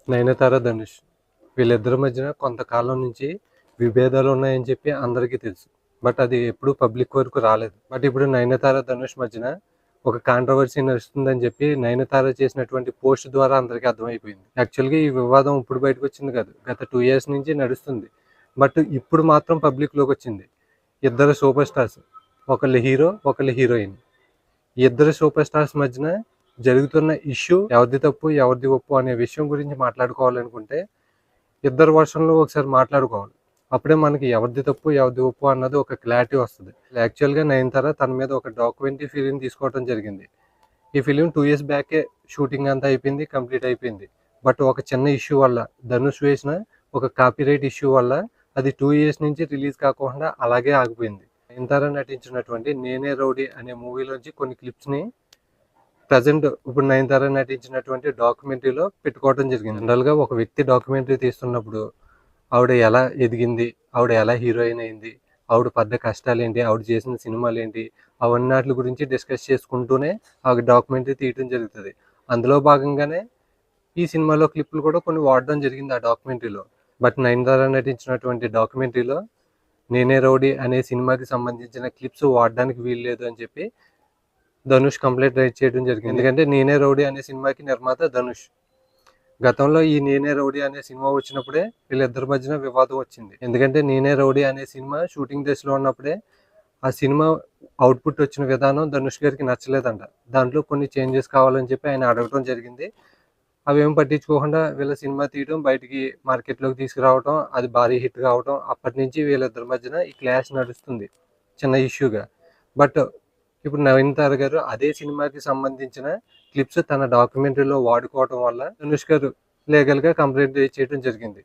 నయనతార, ధనుష్ వీళ్ళిద్దరి మధ్యన కొంతకాలం నుంచి విభేదాలు ఉన్నాయని చెప్పి అందరికీ తెలుసు. బట్ అది ఎప్పుడూ పబ్లిక్ వరకు రాలేదు. బట్ ఇప్పుడు నయనతార, ధనుష్ మధ్యన ఒక కాంట్రవర్సీ నడుస్తుందని చెప్పి నయనతార చేసినటువంటి పోస్ట్ ద్వారా అందరికీ అర్థమైపోయింది. యాక్చువల్గా ఈ వివాదం ఇప్పుడు బయటకు వచ్చింది కాదు, గత 2 years నుంచి నడుస్తుంది. బట్ ఇప్పుడు మాత్రం పబ్లిక్లోకి వచ్చింది. ఇద్దరు సూపర్ స్టార్స్, ఒకళ్ళు హీరో, ఒకళ్ళు హీరోయిన్. ఇద్దరు సూపర్ స్టార్స్ మధ్యన జరుగుతున్న ఇష్యూ ఎవరిది తప్పు ఎవరిది ఒప్పు అనే విషయం గురించి మాట్లాడుకోవాలనుకుంటే ఇద్దరు వర్షన్లో ఒకసారి మాట్లాడుకోవాలి. అప్పుడే మనకి ఎవరిది తప్పు ఎవరిది ఒప్పు అన్నది ఒక క్లారిటీ వస్తుంది. యాక్చువల్గా నయనతార తన మీద ఒక డాక్యుమెంటరీ ఫిలిం తీసుకోవడం జరిగింది. ఈ ఫిలిం 2 years బ్యాకే షూటింగ్ అంతా అయిపోయింది, కంప్లీట్ అయిపోయింది. బట్ ఒక చిన్న ఇష్యూ వల్ల, ధనుష్ వేసిన ఒక కాపీరైట్ ఇష్యూ వల్ల అది 2 years నుంచి రిలీజ్ కాకుండా అలాగే ఆగిపోయింది. నయనతార నటించినటువంటి నేనే రౌడీ అనే మూవీలోంచి కొన్ని క్లిప్స్ని ప్రజెంట్ ఇప్పుడు నయనతార నటించినటువంటి డాక్యుమెంటరీలో పెట్టుకోవడం జరిగింది. జనరల్గా ఒక వ్యక్తి డాక్యుమెంటరీ తీస్తున్నప్పుడు ఆవిడ ఎలా ఎదిగింది, ఆవిడ ఎలా హీరోయిన్ అయింది, ఆవిడ పడ్డ కష్టాలు ఏంటి, ఆవిడ చేసిన సినిమాలు ఏంటి, అవన్నీ గురించి డిస్కస్ చేసుకుంటూనే ఆ డాక్యుమెంటరీ తీయడం జరుగుతుంది. అందులో భాగంగానే ఈ సినిమాలో క్లిప్పులు కూడా కొన్ని వాడడం జరిగింది ఆ డాక్యుమెంటరీలో. బట్ నయనతార నటించినటువంటి డాక్యుమెంటరీలో నేనే రౌడీ అనే సినిమాకి సంబంధించిన క్లిప్స్ వాడడానికి వీల్లేదు అని చెప్పి ధనుష్ కంప్లైంట్ రైజ్ చేయడం జరిగింది. ఎందుకంటే నేనే రౌడీ అనే సినిమాకి నిర్మాత ధనుష్. గతంలో ఈ నేనే రౌడీ అనే సినిమా వచ్చినప్పుడే వీళ్ళిద్దరి మధ్యన వివాదం వచ్చింది. ఎందుకంటే నేనే రౌడీ అనే సినిమా షూటింగ్ దశలో ఉన్నప్పుడే ఆ సినిమా అవుట్పుట్ వచ్చిన విధానం ధనుష్ గారికి నచ్చలేదంట. దాంట్లో కొన్ని చేంజెస్ కావాలని చెప్పి ఆయన అడగడం జరిగింది. అవేం పట్టించుకోకుండా వీళ్ళ సినిమా తీయడం, బయటికి మార్కెట్లోకి తీసుకురావడం, అది భారీ హిట్ కావడం, అప్పటి నుంచి వీళ్ళిద్దరి మధ్యన ఈ క్లాష్ నడుస్తుంది చిన్న ఇష్యూగా. బట్ ఇప్పుడు నవీనతార గారు అదే సినిమాకి సంబంధించిన క్లిప్స్ తన డాక్యుమెంటరీలో వాడుకోవడం వల్ల ధనుష్ గారు లీగల్గా కంప్లైంట్ చేయడం జరిగింది.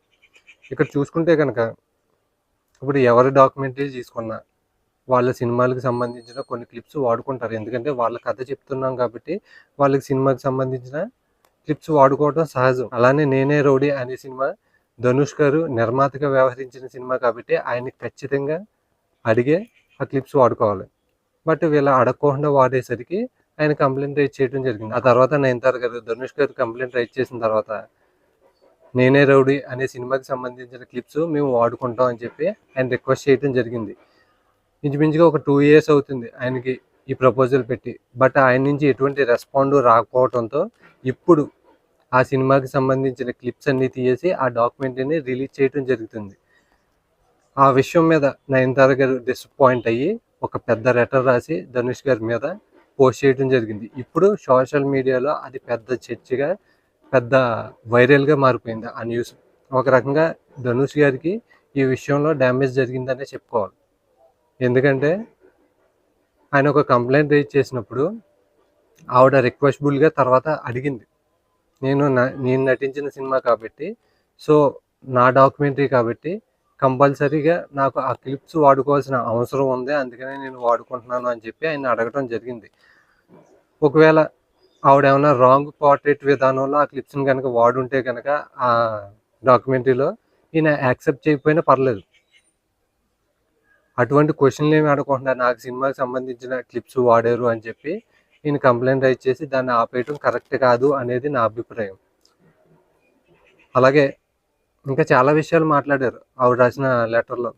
ఇక్కడ చూసుకుంటే కనుక ఇప్పుడు ఎవరి డాక్యుమెంటరీ తీసుకున్నా వాళ్ళ సినిమాలకు సంబంధించిన కొన్ని క్లిప్స్ వాడుకుంటారు. ఎందుకంటే వాళ్ళ కథ చెప్తున్నాం కాబట్టి వాళ్ళకి సినిమాకి సంబంధించిన క్లిప్స్ వాడుకోవడం సహజం. అలానే నేనే రౌడీ అనే సినిమా ధనుష్ గారు నిర్మాతగా వ్యవహరించిన సినిమా కాబట్టి ఆయనకి ఖచ్చితంగా అడిగే ఆ క్లిప్స్ వాడుకోవాలి. బట్ వీళ్ళు అడగకుండా వాడేసరికి ఆయన కంప్లైంట్ రైజ్ చేయడం జరిగింది. ఆ తర్వాత నయనతార గారు, ధనుష్ గారు కంప్లైంట్ రైజ్ చేసిన తర్వాత నేనే రౌడీ అనే సినిమాకి సంబంధించిన క్లిప్స్ మేము వాడుకుంటాం అని చెప్పి ఆయన రిక్వెస్ట్ చేయడం జరిగింది. ఇంచుమించుగా ఒక 2 years అవుతుంది ఆయనకి ఈ ప్రపోజల్ పెట్టి. బట్ ఆయన నుంచి ఎటువంటి రెస్పాండ్ రాకపోవడంతో ఇప్పుడు ఆ సినిమాకి సంబంధించిన క్లిప్స్ అన్నీ తీసేసి ఆ డాక్యుమెంటరీని రిలీజ్ చేయడం జరుగుతుంది. ఆ విషయం మీద నయనతార గారు డిసప్పాయింట్ అయ్యి ఒక పెద్ద లెటర్ రాసి ధనుష్ గారి మీద పోస్ట్ చేయడం జరిగింది. ఇప్పుడు సోషల్ మీడియాలో అది పెద్ద చర్చగా, పెద్ద వైరల్గా మారిపోయింది ఆ న్యూస్. ఒక రకంగా ధనుష్ గారికి ఈ విషయంలో డ్యామేజ్ జరిగిందనే చెప్పుకోవాలి. ఎందుకంటే ఆయన ఒక కంప్లైంట్ రైజ్ చేసినప్పుడు ఆవిడ రిక్వెస్టబుల్గా తర్వాత అడిగింది, నేను నటించిన సినిమా కాబట్టి, సో నా డాక్యుమెంటరీ కాబట్టి కంపల్సరీగా నాకు ఆ క్లిప్స్ వాడుకోవాల్సిన అవసరం ఉంది, అందుకనే నేను వాడుకుంటున్నాను అని చెప్పి ఆయన అడగడం జరిగింది. ఒకవేళ ఆవిడ ఏమైనా రాంగ్ పోర్ట్రేట్ విధానంలో ఆ క్లిప్స్ని కనుక వాడుంటే కనుక ఆ డాక్యుమెంటరీలో ఈయన యాక్సెప్ట్ చేయకపోయినా పర్లేదు. అటువంటి క్వశ్చన్లు ఏమి అడగకుండా నాకు సినిమాకి సంబంధించిన క్లిప్స్ వాడారు అని చెప్పి ఈయన కంప్లైంట్ రైజ్ చేసి దాన్ని ఆపేయడం కరెక్ట్ కాదు అనేది నా అభిప్రాయం. అలాగే ఇంకా చాలా విషయాలు మాట్లాడారు ఆవిడ రాసిన లెటర్లో.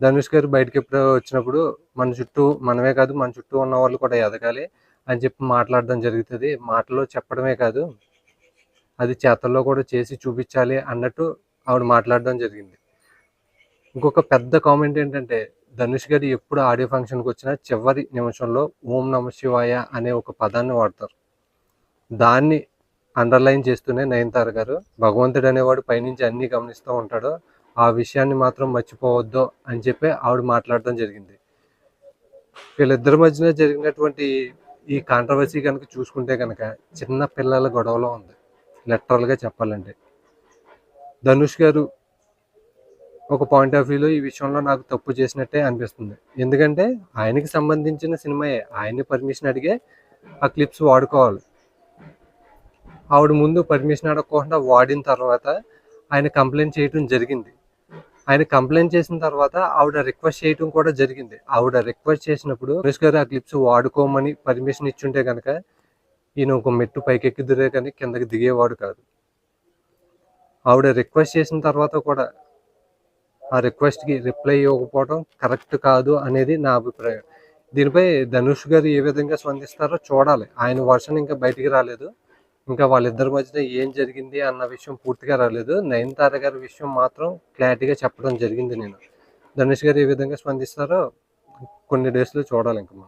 ధనుష్ గారు బయటకి ఎప్పుడు వచ్చినప్పుడు మన చుట్టూ మనమే కాదు, మన చుట్టూ ఉన్న వాళ్ళు కూడా ఎదగాలి అని చెప్పి మాట్లాడడం జరుగుతుంది. మాటలో చెప్పడమే కాదు, అది చేతల్లో కూడా చేసి చూపించాలి అన్నట్టు ఆవిడ మాట్లాడడం జరిగింది. ఇంకొక పెద్ద కామెంట్ ఏంటంటే, ధనుష్ గారు ఎప్పుడు ఆడియో ఫంక్షన్కి వచ్చినా చివరి నిమిషంలో ఓం నమ శివాయ అనే ఒక పదాన్ని వాడతారు. దాన్ని అండర్లైన్ చేస్తూనే నయనతార గారు, భగవంతుడు అనేవాడు పైనుంచి అన్నీ గమనిస్తూ ఉంటాడు, ఆ విషయాన్ని మాత్రం మర్చిపోవద్దు అని చెప్పి ఆవిడ మాట్లాడడం జరిగింది. వీళ్ళిద్దరి మధ్యన జరిగినటువంటి ఈ కాంట్రవర్సీ కనుక చూసుకుంటే కనుక చిన్న పిల్లల గొడవలో ఉంది లిటరల్గా చెప్పాలంటే. ధనుష్ గారు ఒక పాయింట్ ఆఫ్ వ్యూలో ఈ విషయంలో నాకు తప్పు చేసినట్టే అనిపిస్తుంది. ఎందుకంటే ఆయనకి సంబంధించిన సినిమాయే, ఆయన్ని పర్మిషన్ అడిగే ఆ క్లిప్స్ వాడుకోవాలి. ఆవిడ ముందు పర్మిషన్ అడగకుండా వాడిన తర్వాత ఆయన కంప్లైంట్ చేయడం జరిగింది. ఆయన కంప్లైంట్ చేసిన తర్వాత ఆవిడ రిక్వెస్ట్ చేయడం కూడా జరిగింది. ఆవిడ రిక్వెస్ట్ చేసినప్పుడు ధనుష్ గారు ఆ క్లిప్స్ వాడుకోమని పర్మిషన్ ఇచ్చుంటే కనుక ఈయన ఒక మెట్టు పైకెక్కిద్దురే కానీ కిందకి దిగేవాడు కాదు. ఆవిడ రిక్వెస్ట్ చేసిన తర్వాత కూడా ఆ రిక్వెస్ట్‌కి రిప్లై ఇవ్వకపోవడం కరెక్ట్ కాదు అనేది నా అభిప్రాయం. దీనిపై ధనుష్ గారు ఏ విధంగా స్పందిస్తారో చూడాలి. ఆయన వర్షన్ ఇంకా బయటికి రాలేదు. ఇంకా వాళ్ళిద్దరి మధ్యన ఏం జరిగింది అన్న విషయం పూర్తిగా రాలేదు. నయనతార గారి విషయం మాత్రం క్లారిటీగా చెప్పడం జరిగింది నేను. ధనుష్ గారు ఏ విధంగా స్పందిస్తారో కొన్ని డేస్‌లో చూడాలి ఇంక మనం.